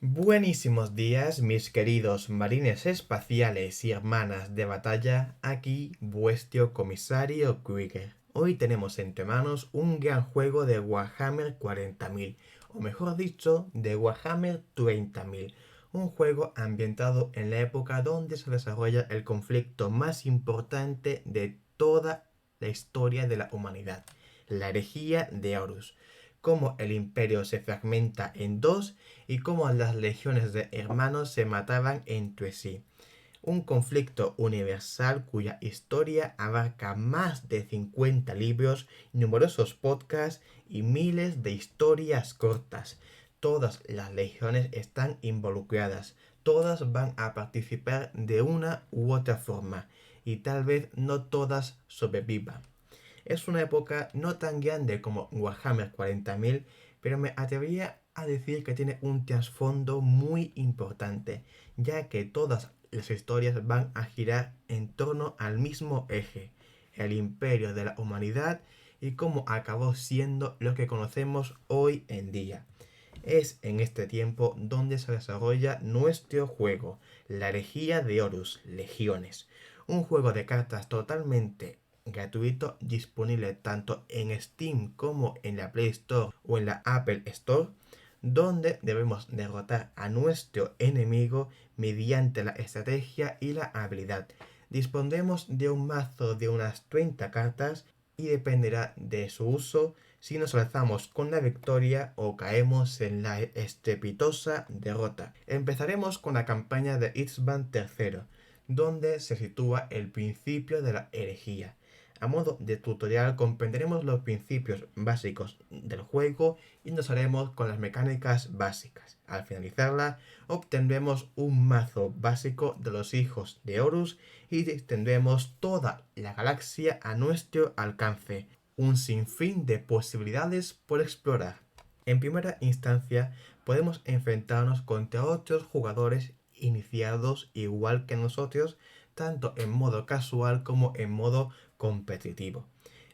Buenísimos días, mis queridos marines espaciales y hermanas de batalla, aquí vuestro comisario Krieger. Hoy tenemos entre manos un gran juego de Warhammer 40.000, o mejor dicho, de Warhammer 30.000. Un juego ambientado en la época donde se desarrolla el conflicto más importante de toda la historia de la humanidad, la herejía de Horus. Cómo el imperio se fragmenta en dos y cómo las legiones de hermanos se mataban entre sí. Un conflicto universal cuya historia abarca más de 50 libros, numerosos podcasts y miles de historias cortas. Todas las legiones están involucradas, todas van a participar de una u otra forma, y tal vez no todas sobrevivan. Es una época no tan grande como Warhammer 40.000, pero me atrevería a decir que tiene un trasfondo muy importante, ya que todas las historias van a girar en torno al mismo eje, el imperio de la humanidad y cómo acabó siendo lo que conocemos hoy en día. Es en este tiempo donde se desarrolla nuestro juego, la herejía de Horus, Legiones, un juego de cartas totalmente gratuito, disponible tanto en Steam como en la Play Store o en la Apple Store, donde debemos derrotar a nuestro enemigo mediante la estrategia y la habilidad. Dispondremos de un mazo de unas 30 cartas y dependerá de su uso si nos alzamos con la victoria o caemos en la estrepitosa derrota. Empezaremos con la campaña de Istvan III, donde se sitúa el principio de la herejía. A modo de tutorial comprenderemos los principios básicos del juego y nos haremos con las mecánicas básicas. Al finalizarla, obtendremos un mazo básico de los hijos de Horus y tendremos toda la galaxia a nuestro alcance. Un sinfín de posibilidades por explorar. En primera instancia, podemos enfrentarnos contra otros jugadores iniciados igual que nosotros, tanto en modo casual como en modo competitivo.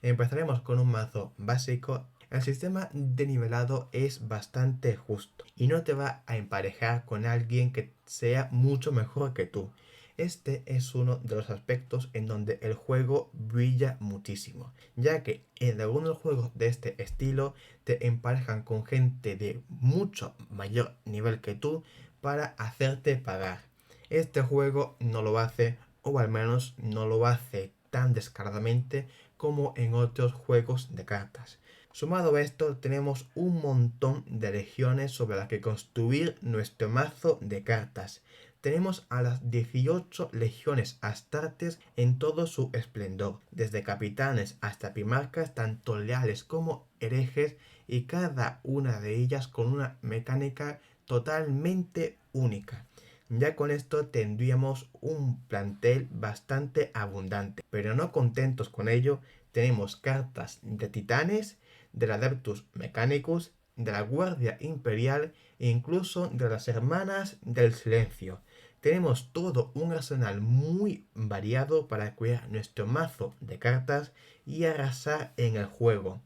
Empezaremos con un mazo básico. El sistema de nivelado es bastante justo y no te va a emparejar con alguien que sea mucho mejor que tú. Este es uno de los aspectos en donde el juego brilla muchísimo, ya que en algunos juegos de este estilo te emparejan con gente de mucho mayor nivel que tú para hacerte pagar. Este juego no lo hace, o al menos no lo hace tan descaradamente como en otros juegos de cartas. Sumado a esto, tenemos un montón de legiones sobre las que construir nuestro mazo de cartas. Tenemos a las 18 legiones astartes en todo su esplendor, desde capitanes hasta primarcas tanto leales como herejes, y cada una de ellas con una mecánica totalmente única. Ya con esto tendríamos un plantel bastante abundante, pero no contentos con ello, tenemos cartas de titanes, del Adeptus Mechanicus, de la Guardia Imperial e incluso de las Hermanas del Silencio. Tenemos todo un arsenal muy variado para cuidar nuestro mazo de cartas y arrasar en el juego.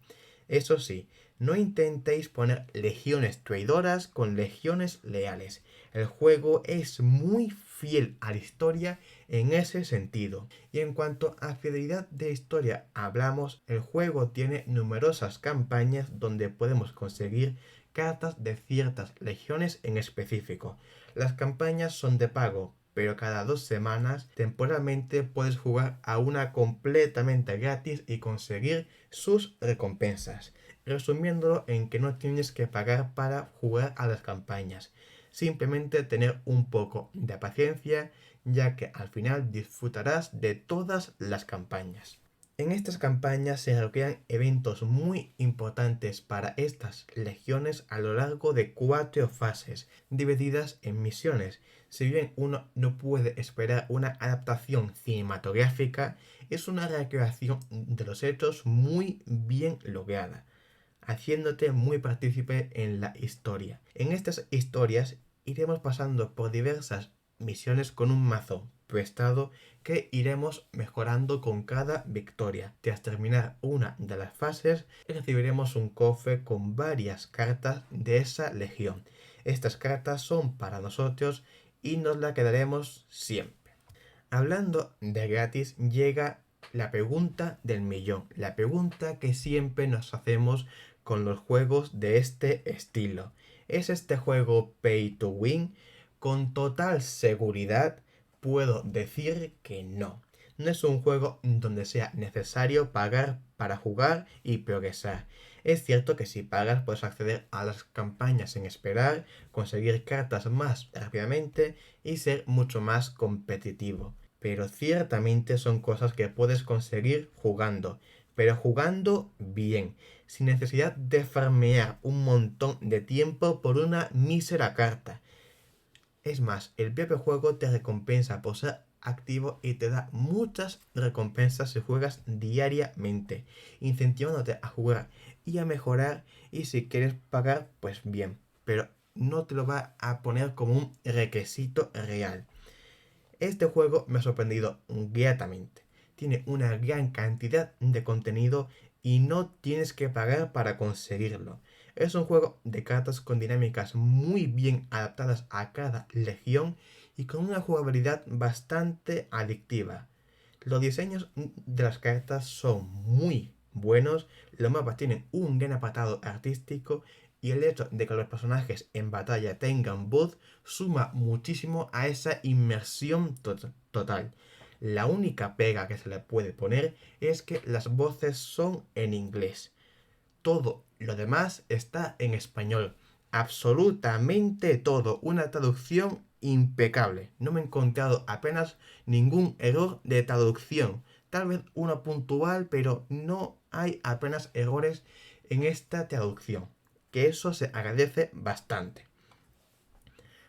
Eso sí, no intentéis poner legiones traidoras con legiones leales. El juego es muy fiel a la historia en ese sentido. Y en cuanto a fidelidad de historia hablamos, el juego tiene numerosas campañas donde podemos conseguir cartas de ciertas legiones en específico. Las campañas son de pago, pero cada 2 semanas temporalmente puedes jugar a una completamente gratis y conseguir sus recompensas. Resumiéndolo en que no tienes que pagar para jugar a las campañas. Simplemente tener un poco de paciencia, ya que al final disfrutarás de todas las campañas. En estas campañas se recrean eventos muy importantes para estas legiones a lo largo de 4 fases, divididas en misiones. Si bien uno no puede esperar una adaptación cinematográfica, es una recreación de los hechos muy bien lograda, haciéndote muy partícipe en la historia. En estas historias iremos pasando por diversas misiones con un mazo prestado que iremos mejorando con cada victoria. Tras terminar una de las fases, recibiremos un cofre con varias cartas de esa legión. Estas cartas son para nosotros y nos las quedaremos siempre. Hablando de gratis, llega la pregunta del millón, la pregunta que siempre nos hacemos con los juegos de este estilo. ¿Es este juego pay to win? Con total seguridad puedo decir que no. No es un juego donde sea necesario pagar para jugar y progresar. Es cierto que si pagas puedes acceder a las campañas sin esperar, conseguir cartas más rápidamente y ser mucho más competitivo. Pero ciertamente son cosas que puedes conseguir jugando, pero jugando bien, sin necesidad de farmear un montón de tiempo por una mísera carta. Es más, el propio juego te recompensa por ser activo y te da muchas recompensas si juegas diariamente, incentivándote a jugar y a mejorar, y si quieres pagar, pues bien, pero no te lo va a poner como un requisito real. Este juego me ha sorprendido gratamente. Tiene una gran cantidad de contenido y no tienes que pagar para conseguirlo. Es un juego de cartas con dinámicas muy bien adaptadas a cada legión y con una jugabilidad bastante adictiva. Los diseños de las cartas son muy buenos, los mapas tienen un gran apartado artístico y el hecho de que los personajes en batalla tengan voz suma muchísimo a esa inmersión total. La única pega que se le puede poner es que las voces son en inglés. Todo lo demás está en español. Absolutamente todo. Una traducción impecable. No me he encontrado apenas ningún error de traducción. Tal vez uno puntual, pero no hay apenas errores en esta traducción. Que eso se agradece bastante.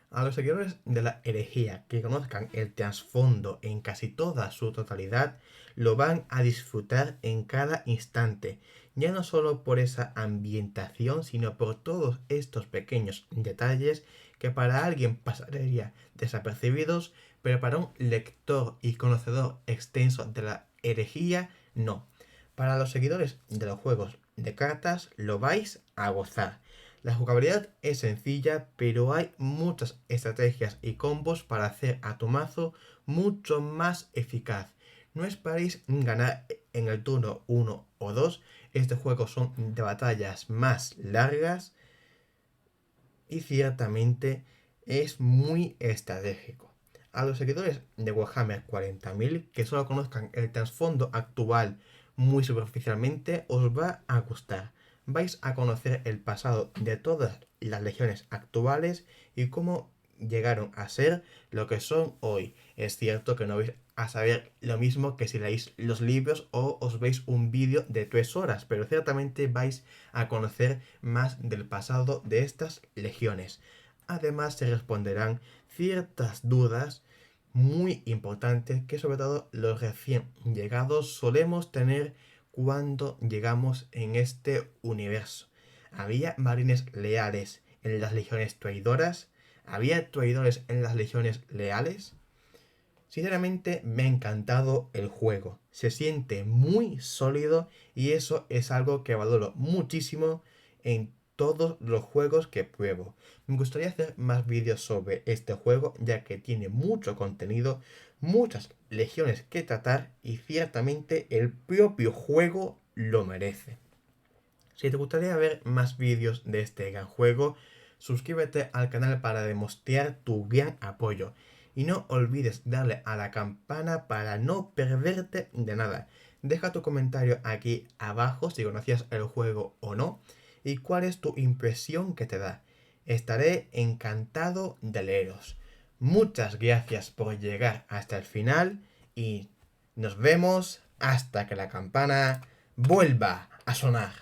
A los seguidores de la herejía que conozcan el trasfondo en casi toda su totalidad, lo van a disfrutar en cada instante, ya no solo por esa ambientación, sino por todos estos pequeños detalles que para alguien pasaría desapercibidos, pero para un lector y conocedor extenso de la herejía, no. Para los seguidores de los juegos de cartas, lo vais a gozar. La jugabilidad es sencilla, pero hay muchas estrategias y combos para hacer a tu mazo mucho más eficaz. No esperéis ganar en el turno 1 o 2. Estos juegos son de batallas más largas y ciertamente es muy estratégico. A los seguidores de Warhammer 40.000 que solo conozcan el trasfondo actual muy superficialmente, os va a gustar. Vais a conocer el pasado de todas las legiones actuales y cómo llegaron a ser lo que son hoy. Es cierto que no vais a saber lo mismo que si leéis los libros o os veis un vídeo de 3 horas, pero ciertamente vais a conocer más del pasado de estas legiones. Además se responderán ciertas dudas muy importantes que sobre todo los recién llegados solemos tener cuando llegamos en este universo. ¿Había marines leales en las legiones traidoras? ¿Había traidores en las legiones leales? Sinceramente me ha encantado el juego. Se siente muy sólido y eso es algo que valoro muchísimo en todos los juegos que pruebo. Me gustaría hacer más vídeos sobre este juego ya que tiene mucho contenido, muchas legiones que tratar y ciertamente el propio juego lo merece. Si te gustaría ver más vídeos de este gran juego, suscríbete al canal para demostrar tu gran apoyo. Y no olvides darle a la campana para no perderte de nada. Deja tu comentario aquí abajo si conocías el juego o no y cuál es tu impresión que te da. Estaré encantado de leeros. Muchas gracias por llegar hasta el final y nos vemos hasta que la campana vuelva a sonar.